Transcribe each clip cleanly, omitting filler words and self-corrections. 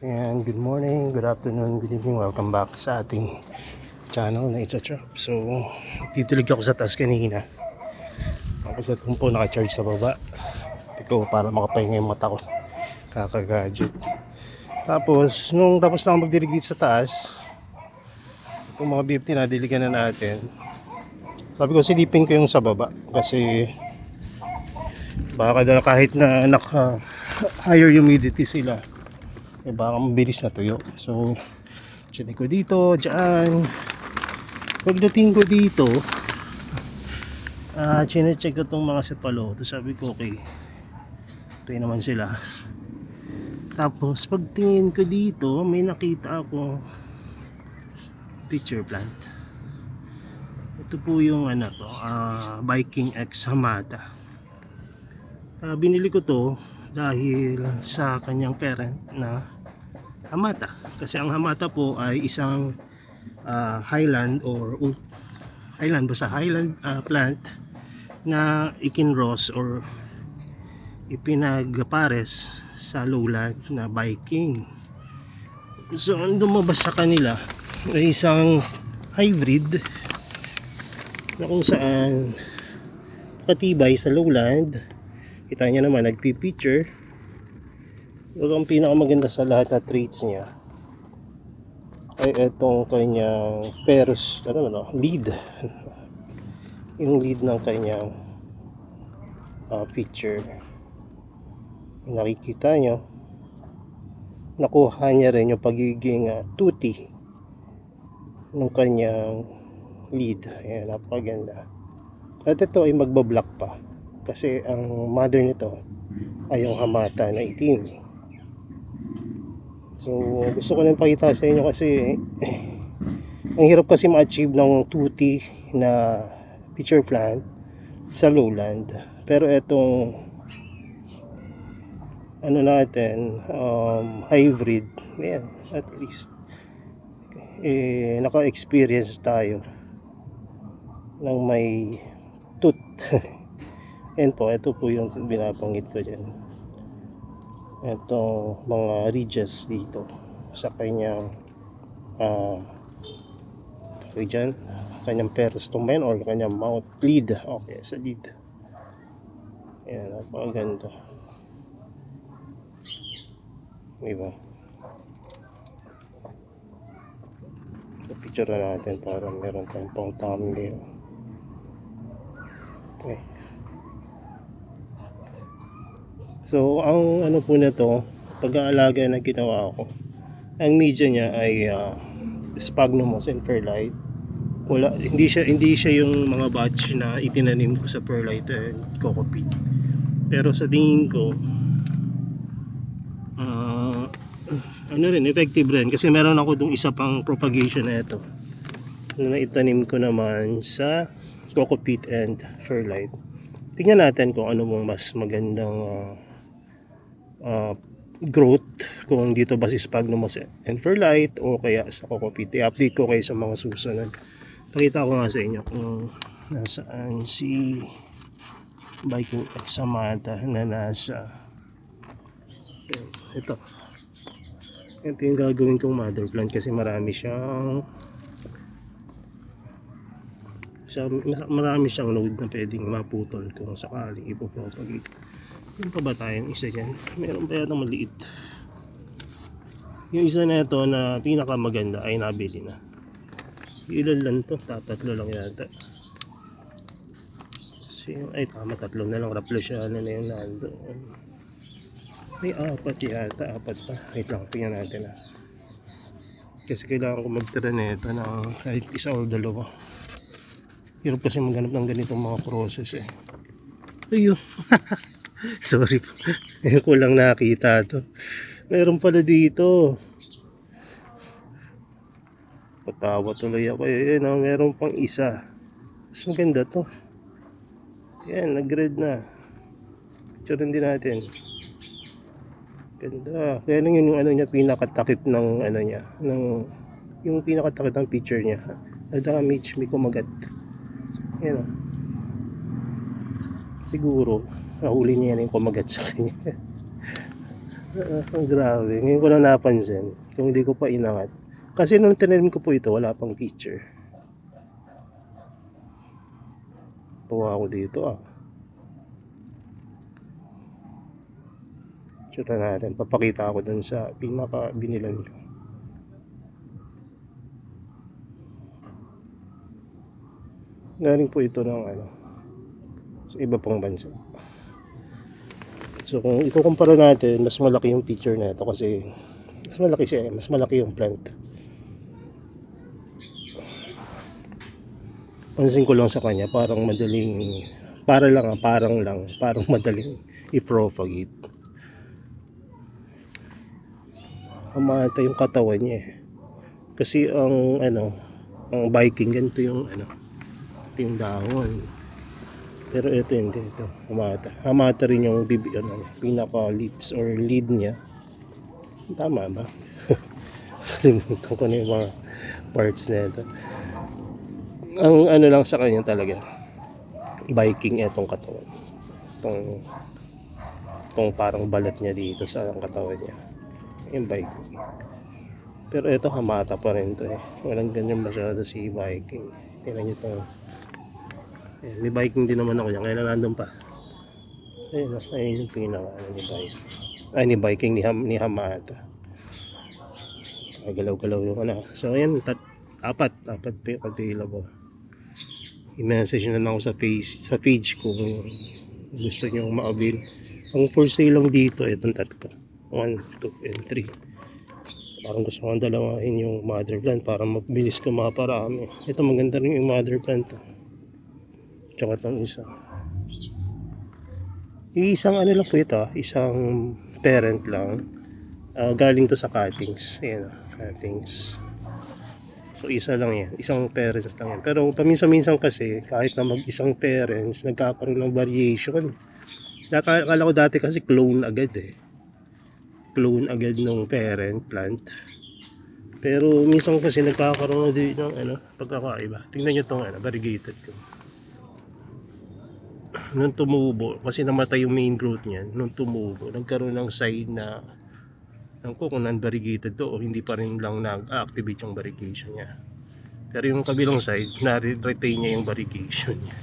And good morning, good afternoon, good evening. Welcome back sa ating channel na It's a Trap. So, titilig ako sa taas kanina. Tapos itong po naka-charge sa baba. Ikaw para makapahinga yung mata ko. Kaka-gadget. Tapos, nung tapos na ako magdilig dito sa taas, itong mga BFT na diligan na natin. Sabi ko silipin ko yung sa baba. Kasi, baka kahit na higher humidity sila, baka mabilis na tuyo. So check ko dito, dyan. Pagdating ko dito, check ko tong mga sapaloto. Sabi ko okay naman sila. Tapos pagtingin ko dito, may nakita ako pitcher plant. Ito po yung Viking X Hamata. Binili ko to dahil sa kanyang parent na Hamata, kasi ang Hamata po ay isang highland plant na ikinross or ipinagpares sa lowland na Viking. So ang lumabas sa kanila ay isang hybrid na kung saan katibay sa lowland. Kita niya naman nagpi-picture. Pero ang pinakamaganda sa lahat na traits niya ay itong kanyang lead. Yung lead ng kanyang picture. Nakikita nyo, nakuha niya rin yung pagiging tutti ng kanyang lead. Ayan, napakaganda. At ito ay magbablock pa kasi ang mother nito ay yung Hamata na itim. So gusto ko lang pakita sa inyo kasi ang hirap kasi ma-achieve ng tutti na pitcher plant sa lowland. Pero etong hybrid, ayan, at least naka-experience tayo ng may tooth. And po, ito po yung binabanggit ko dyan. Itong mga ridges dito sa kanyang kanyang peristome or kanyang mouth lead. Okay, sa lead. Ayan, napakaganda. Diba? So, picture na natin para meron tayong pang thumbnail. Okay. So, ang po na to, pag-aalaga na ginawa ko, ang media niya ay sphagnum moss and perlite. Hindi siya yung mga batch na itinanim ko sa perlite and coco peat. Pero sa tingin ko, effective rin. Kasi meron ako dong isa pang propagation na ito na itanim ko naman sa coco peat and perlite. Tingnan natin kung ano mong mas magandang growth, kung dito ba si sphagnum moss and perlite o kaya sa coco peat. I-update ko kayo sa mga susunod. Pakita ko nga sa inyo kung nasaan si Viking X Hamata na nasa ito yung gagawin kong mother plant kasi marami siyang node na pwedeng maputol kung sakaling ipopropagate. Yung pa ba tayong isa dyan? Meron pa yata maliit. Yung isa na ito na pinakamaganda ay nabili na. Ilan lang to? Tatlo lang yata. Ay tama, tatlo na lang. Raplosiana na yung nandoon. May apat yata. Apat pa. Wait lang, tingnan natin kasi kailangan ko magtira na ito na kahit isa o dalawa. Hirap kasi maghanap ng ganitong mga process Ayun. Sorry po. Ngayon ko lang nakita to. Meron pala dito. Patawa tuloy ako. Meron pang isa. Mas maganda to. Yan, nag-red na. Picture din natin. Ganda. Kaya lang yun yung niya, pinakatakip ng niya. Yung pinakatakip ng picture niya. Damage, may kumagat. Yan siguro nahuli niya yung kumagat sa kanya. Ang grabe. Ngayon ko lang napansin. Kung hindi ko pa inangat. Kasi nung tinanim ko po ito, wala pang picture. Tuwa ako dito ah. Tsura natin. Papakita ako dun sa pinaka binilan ko. Galing po ito ng sa iba pang bansa. So kung ikukumpara natin, mas malaki yung picture na ito kasi mas malaki siya, mas malaki yung plant. Pansin ko lang sa kanya, parang madaling, parang madaling i-propagate. Hamata yung katawan niya eh. Kasi ang Viking ganito yung ito yung dahon. Pero ito hindi, ito hamata rin yung pinaka lips or lead niya. Tama ba? Kalimutan ko na yung mga parts na ito. Ang lang sa kanya talaga, Viking etong katawan. Itong parang balat niya dito sa katawan niya. Yung Viking. Pero ito hamata pa rin to eh. Walang ganyan masyado si Viking. Tingnan nyo ito. May Viking din naman ako yan. Kaya nandun pa. Ayun yung pinaka ni Viking. Ay ni Viking ni Hamata. Galaw-galaw yung So ayan, apat pa yung available. I-message na lang ako sa page kung gusto nyo ma-avail. Ang for sale lang dito, itong tatlo. 1, 2, and 3. Parang gusto kong dalawahin yung mother plant para mabilis ko maparami. Ito maganda rin yung mother plant. Tsaka itong isa. Isang lang po ito. Isang parent lang. Galing to sa cuttings. Ayan, cuttings. So isa lang yan. Isang parents lang yan. Pero paminsan-minsan kasi, kahit na mag-isang parents, nagkakaroon ng variation. Akala ko dati kasi clone agad eh. Clone agad ng parent plant. Pero minsan kasi nagkakaroon din ng pagkakaiba. Tingnan nyo itong variegated ko. Nung tumubo, kasi namatay yung main growth niyan. Nung tumubo, nagkaroon ng side na kung non-variegated to o hindi pa rin lang nag-activate yung variegation niya. Pero yung kabilang side, na-retain niya yung variegation niya.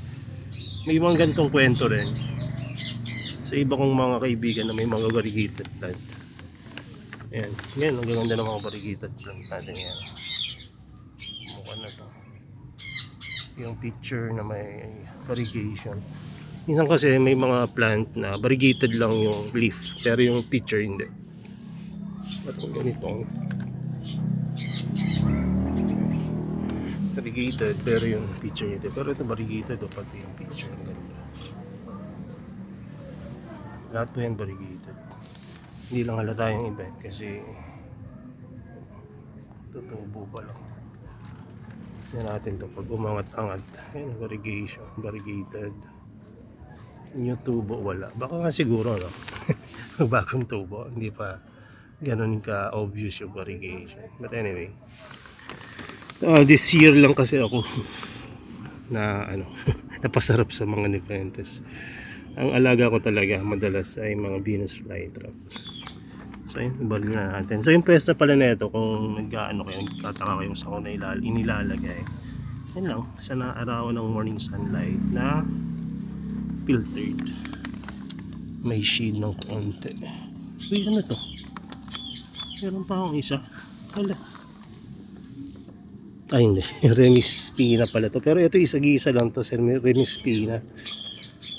May mga ganitong kwento rin sa iba kong mga kaibigan na may mga variegated plant. Ayan, ang ganda ng mga variegated plant natin yan. Mukha na to. Yung picture na may variegation. Minsan kasi may mga plant na variegated lang yung leaf, pero yung picture hindi. Itong ganitong variegated pero yung picture hindi. Pero ito variegated pati yung picture ang ganda. Lahat po yan variegated. Hindi lang halata yung iba kasi tutubo pa lang. Yan natin to pag umangat-angat. Ayan, variegated. Yung tubo wala. Baka nga siguro bagong tubo, hindi pa ganun ka obvious yung variegation. But anyway, this year lang kasi ako na napasarap sa mga Nepenthes. Ang alaga ko talaga madalas ay mga Venus flytrap. So yun, ibalik na natin. So yung pwesta pala na ito, kung kayo, nagtataka kayo sa kung inilalagay, yun lang, sa araw ng morning sunlight na filtered. May shade ng konti. Uy, ano to? Meron pa akong isa. Wala. Ay hindi, Remis Spina pala to. Pero ito isa-gisa lang to, Remis Spina.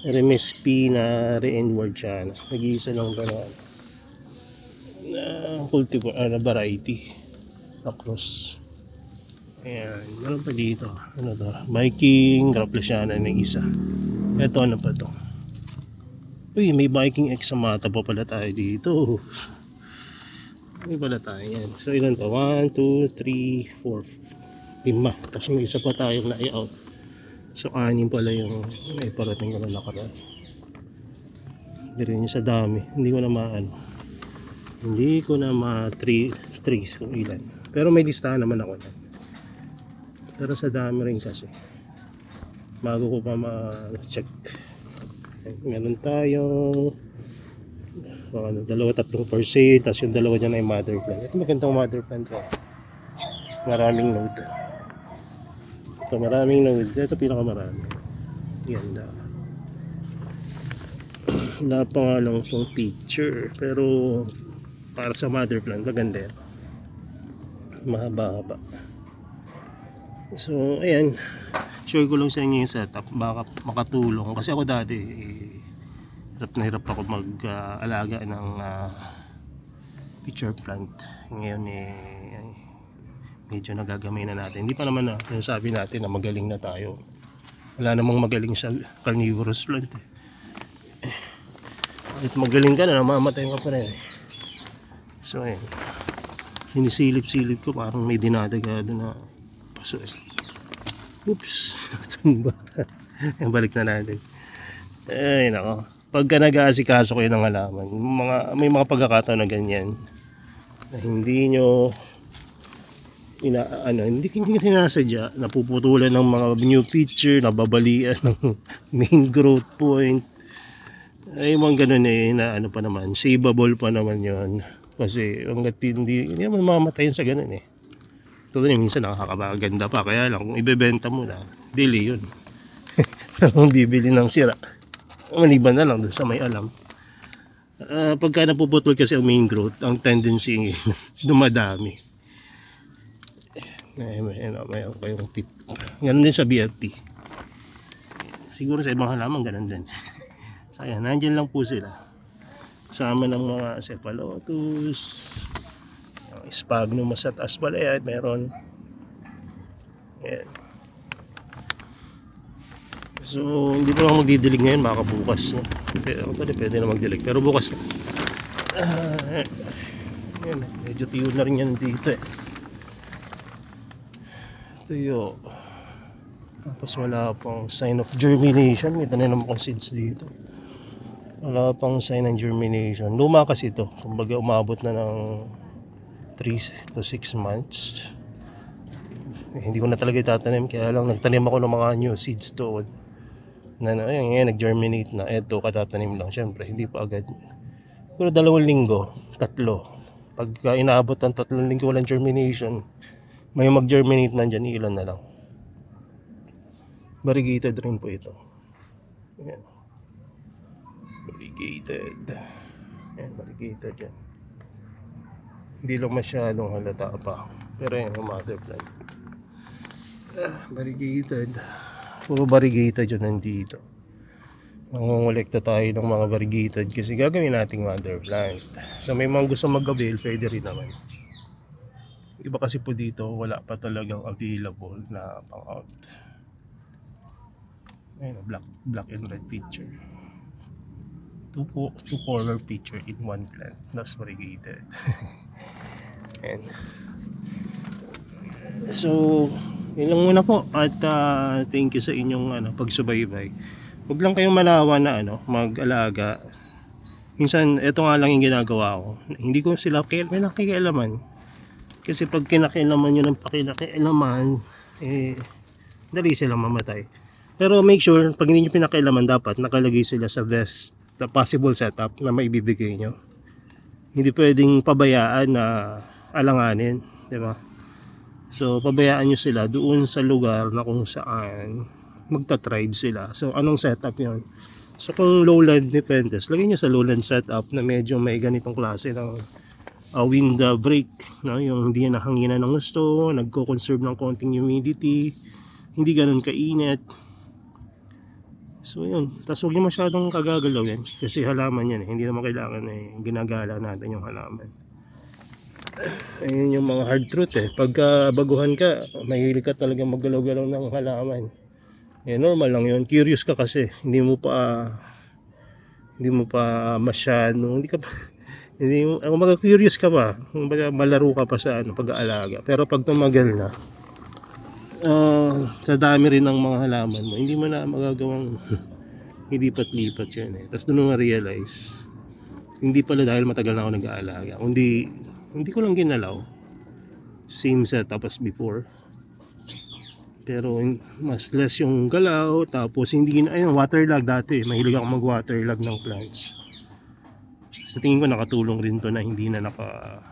Remis Spina Reinwardiana. Nag-iisa lang to na cultivar, na variety. Across. Ayan, meron pa dito. Ano to? Viking Raplesiana na isa. Ito ano pa to? Uy, may Viking Examata pa pala tayo dito. May pala tayo yan. So ilan to? 1, 2, 3, 4, 5. Tapos may isa pa tayong na-out. So 6 pala yung may parating ko na nakaraan. Pero yun sa dami. Hindi ko na ma-trace kung ilan. Pero may listahan naman ako yan. Pero sa dami rin kasi. Bago ko pa ma-check. Meron tayong Ano, dalawa tatlong torsi, tapos yung dalawa dyan ay mother plant. Ito magandang mother plant ko. Maraming node. Ito maraming node. Ito pinakamarami. Ganda. Wala pa nga lang itong picture. Pero para sa mother plant, maganda yan. Mahaba-haba. So, ayan. Share ko lang sa inyo yung setup. Baka makatulong. Kasi ako dati, hirap na hirap ako mag-alaga ng pitcher plant. Ngayon medyo nagagamay na natin. Hindi pa naman yung sabi natin na magaling na tayo. Wala namang magaling sa carnivorous plant. At magaling ka na, namamatay ka pa rin. So ayan. Sinisilip-silip ko, parang may dinadagado na paso. Oops. Tumba. Balik na natin. Ay nako. Pagka nag-aasikaso kayo ng halaman, may mga pagkakataon na ganyan na hindi nyo hindi sinasadya, napuputulan ng mga new feature, nababalian ng main growth point. Ay mga ganun na ano pa naman, saveable pa naman yon. Kasi hanggat hindi naman mamatayin sa ganun Tulad minsan nakakaganda pa, kaya lang kung ibebenta mo na, delay yun. Kung bibili ng sira, maliban na lang doon sa may alam. Pagka napuputol kasi ang main growth, ang tendency dumadami. May kayong tip. Ganun din sa BFT. Siguro sa ibang halaman ganun din. So ayan, nandyan lang po sila. Kasama ng mga cephalotus, sphagnum at aspalayan, meron. Ayan. So, hindi pa lang magdidilig ngayon, baka bukas. Pwede na magdilig, pero bukas na. Ayan, medyo tiyo na rin yan dito Tuyo. Tapos wala pang sign of germination. May tanim naman kong seeds dito. Wala pang sign ng germination. Luma kasi ito. Kumbaga umabot na ng 3 to 6 months. Hindi ko na talaga itatanim. Kaya lang nagtanim ako ng mga new seeds doon. Ayun, ngayon nag-germinate na. Ito katatanim lang. Siyempre hindi pa agad. Pero 2 linggo, 3. Pagka inaabot ng 3 linggo walang germination, may mag-germinate na dyan, ilan na lang. Variegated rin po ito. Ayan. Variegated. Ayan, variegated yan. Hindi lang masyadong halata pa. Pero yan, yung mother plant. Variegated. Puro variegated yun nandito. Mangungulekta tayo ng mga variegated kasi gagawin nating mother plant. So may mga gusto mag-avail, pwede rin naman. Iba kasi po dito, wala pa talagang available na pang-out. Ayun, black and red feature. Two color feature in one plant. That's variegated. And so, yun lang muna po. At thank you sa inyong pagsubaybay. Huwag lang kayong malawa na mag-alaga. Minsan, ito nga lang yung ginagawa ko. Hindi ko sila nakikialaman. Kasi pag kinakialaman nyo ng pakilakialaman, dali silang mamatay. Pero make sure, pag hindi nyo pinakialaman, dapat nakalagay sila sa best possible setup na maibibigay nyo. Hindi pwedeng pabayaan na alanganin, di ba? So, pabayaan nyo sila doon sa lugar na kung saan magta-thrive sila. So, anong setup yon? So, kung lowland dependence, lagay nyo sa lowland setup na medyo may ganitong klase ng wind break, no? Yung hindi na hanginan ng gusto, nagko-conserve ng konting humidity, hindi ganun kainit. So yun, tapos huwag nyo masyadong kagagalaw yan kasi halaman yan hindi naman kailangan ginagala natin yung halaman. Ayun yung mga hard truth pagka baguhan ka, mahilig ka talaga maggalaw-galaw ng halaman. Normal lang yun, curious ka kasi hindi mo pa masyado, hindi mag-curious ka pa, malaro ka pa sa pag-aalaga. Pero pag tumagal na, sa dami rin ng mga halaman mo, hindi mo na magagawang ilipat-lipat yan Tapos doon mo ma-realize, hindi pala dahil matagal na ako nag-aalaga, hindi ko lang ginalaw. Same setup as before. Pero mas less yung galaw, tapos hindi waterlog dati. Mahilig ako mag-waterlog ng plants. Sa tingin ko nakatulong rin to na hindi na naka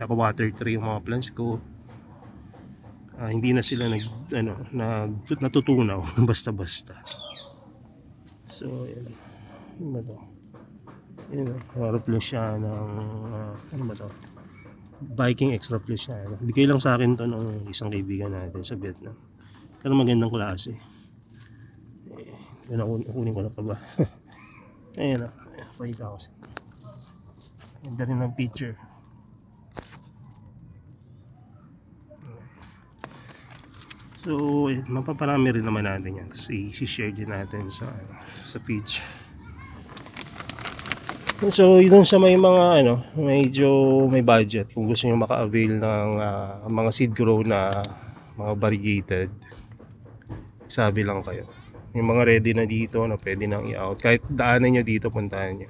water tray yung mga plants ko. Hindi na sila natutunaw basta-basta. So yan. Ano ba to? Yun, harap lang siya ng ano ba to? Viking extra plus siya. Bigay lang sa akin to ng isang kaibigan natin sa Vietnam. Pero magandang klase. Kunin ko na pa ba? Ayan o. Pakita ko siya. Ganda rin ng picture. So, mapaparami rin naman natin yan. Tapos i-share din natin sa page. So, yun sa may mga medyo may budget. Kung gusto nyo maka-avail ng mga seed grow na mga variegated, sabi lang kayo. Yung mga ready na dito na pwede nang i-out. Kahit daanan nyo dito, puntahan nyo.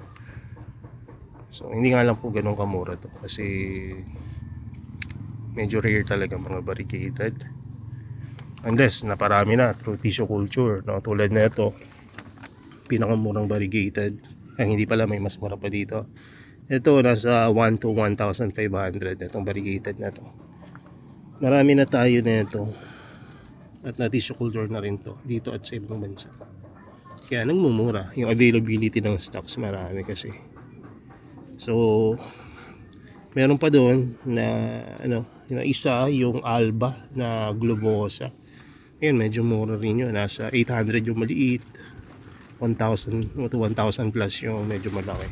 So, hindi nga lang po ganun kamura to. Kasi medyo rare talaga mga variegated. Unless naparami na through tissue culture, no? Tulad na ito, pinakamurang variegated. Hindi pala, may mas mura pa dito. Ito nasa 1 to 1,500 itong variegated na to. Marami na tayo na ito. At na tissue culture na rin to dito at sa ibang bansa. Kaya nagmumura. Yung availability ng stocks marami kasi. So meron pa doon na yung isa, yung Alba na globosa. Ayun, medyo mura rin yun. Nasa 800 yung maliit, 1,000 to 1,000 plus yung medyo malaki.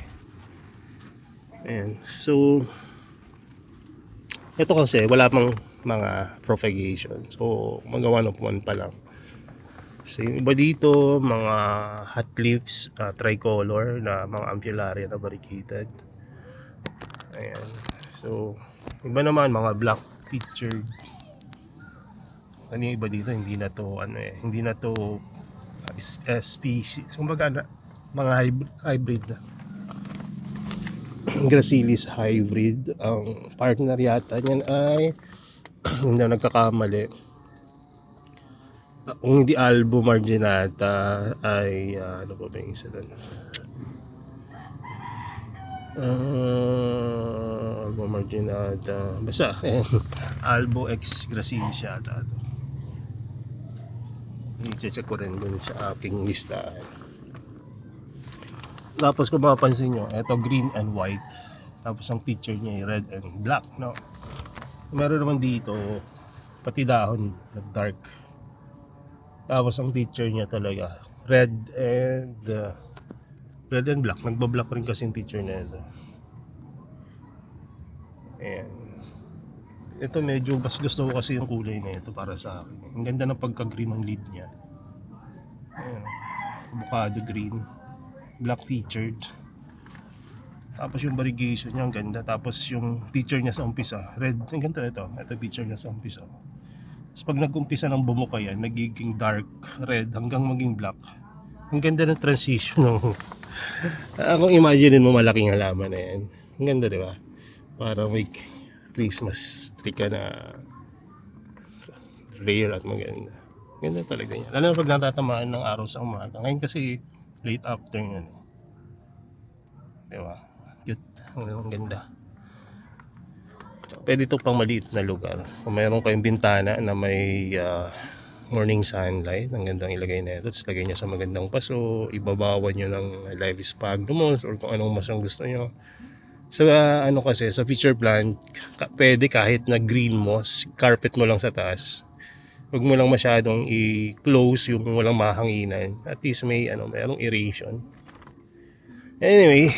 Ayan. So ito kasi wala pang mga propagation. So magawa ng puwan pa lang. So yung iba dito, mga hot leaves, tricolor na mga ampullaria na variegated. Ayan. So iba naman mga black featured. Ano yung iba dito, hindi na to species. Kumbaga mga hybrid na. Gracilis hybrid. Ang partner yata niyan ay hindi na nagkakamali. Kung hindi Albo marginata ay ano po ba yung isa doon? Albo marginata. Basta Albo X Gracilis yata ito. I-check ko rin dun sa aking listahan. Tapos kung mapapansin nyo, ito green and white. Tapos ang picture niya ay red and black, no? Meron naman dito pati dahon na dark. Tapos ang picture niya talaga red and black. Nagba-black rin kasi yung picture na ito. Ayan. Ito medyo mas gusto ko kasi yung kulay na ito para sa akin. Ang ganda ng pagka-green ng lead niya. Ayan. Avocado green, black featured. Tapos yung variegation niya ang ganda. Tapos yung picture niya sa umpisa, red. Ang ganda ito. Ito picture niya sa umpisa. Tapos pag nag-umpisa ng bumuka yan, nagiging dark red hanggang maging black. Ang ganda ng transition. Kung imagine mo malaking halaman na yan. Ang ganda, di ba? Para may Christmas tree ka na rare at maganda. Ganda talaga yan. Lalo na pag natatamaan ng araw sa umaga. Ngayon kasi late afternoon. Diba? Cute. Ang ganda. Pwede ito pang maliit na lugar. Kung mayroon kayong bintana na may morning sunlight, ang gandang ilagay na ito. Tapos lagay niya sa magandang paso. Ibabawan nyo ng live sphagnums or kung anong mas ang gusto nyo. So kasi sa feature plant, pwede kahit na green moss, carpet mo lang sa taas. Huwag mo lang masyadong i-close yung walang mahanginan. At least may mayroong aeration. Anyway,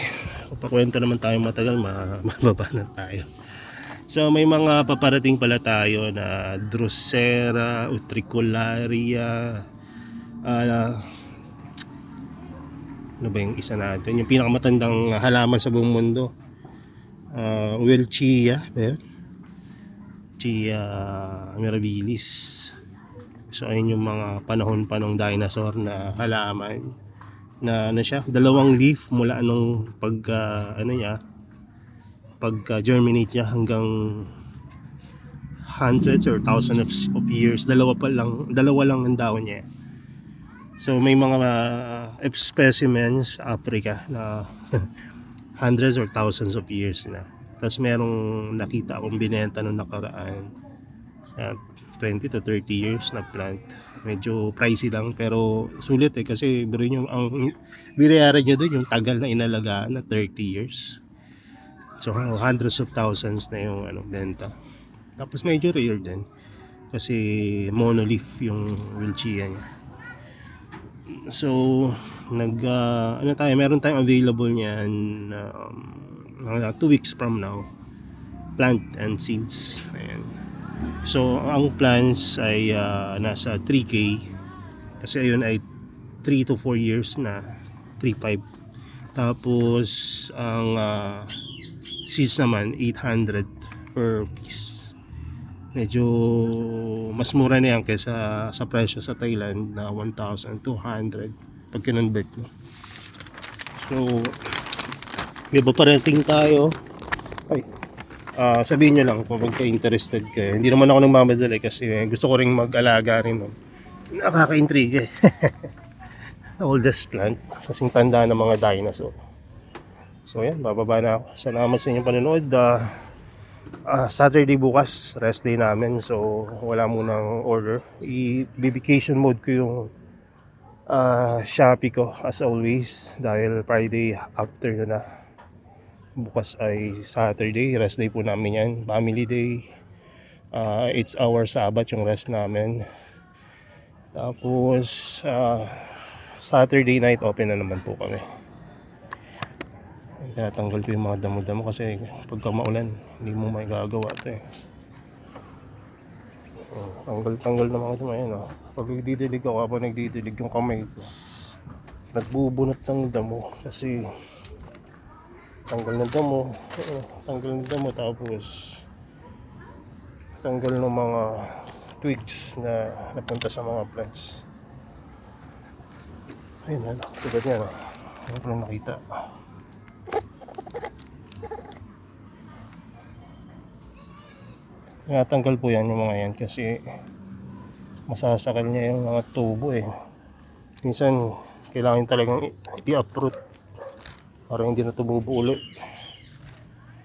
papakwento naman tayo matagal, mababa na tayo. So may mga paparating pala tayo na Drosera, Utricularia, ano ba yung isa natin? Yung pinakamatandang halaman sa buong mundo. Welchia, Chia mirabilis. So ayun yung mga panahon pa ng dinosaur na halaman na siya, dalawang leaf mula anong pagka germinate niya hanggang hundreds or thousands of years. Dalawa lang ang dahon niya. So may mga specimens sa Africa na hundreds or thousands of years na. Tapos merong nakita akong binenta nung nakaraan, 20 to 30 years na plant. Medyo pricey lang pero sulit kasi biro yung ang binayaran nyo doon yung tagal na inalagaan na 30 years. So hundreds of thousands na yung benta. Tapos medyo rare din kasi monolith yung Wilchia niya. So meron tayong available niyan 2 weeks from now, plant and seeds. Ayan. So ang plants ay nasa 3K kasi ayun ay 3 to 4 years na, 3.5. Tapos ang seeds naman 800 per piece. Medyo mas mura na yan kaysa sa presyo sa Thailand na 1,200 pag kinonvert mo. So may paparating tayo. Sabihin nyo lang kung magka-interested kayo. Hindi naman ako nagmamadali kasi gusto ko rin mag-alaga rin. Nakaka-intrigue. Oldest plant kasing tanda ng mga dinosaur. So yan, bababa na ako. Salamat sa inyong panonood. Saturday bukas, rest day namin. So wala munang order. I-vacation mode ko yung Shopee ko as always. Dahil Friday after na. Bukas ay Saturday, rest day po namin yan. Family day. It's our Sabbath yung rest namin. Tapos Saturday night open na naman po kami. Tinatanggal ko yung mga damo-damo kasi pagka maulan hindi mo may gagawa ito tanggal na mga damo. Ayan, pag nagdidilig ako, habang nagdidilig yung kamay ko, nagbubunot ng damo kasi tanggal ng damo, tapos tanggal ng mga twigs na napunta sa mga plants. Ayun, tulad yan. Ano ko lang nakita. Natanggal po yan yung mga yan kasi masasakal niya yung mga tubo Minsan kailangan talagang i-uproot para hindi na tumubo ulit.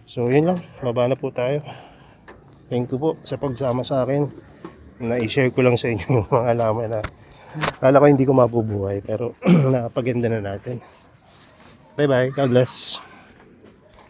So yun lang, baba na po tayo. Thank you po sa pagsama sa akin. Na-share ko lang sa inyo yung mga alaman na akala ko hindi ko mabubuhay pero napaganda na natin. Bye bye, God bless.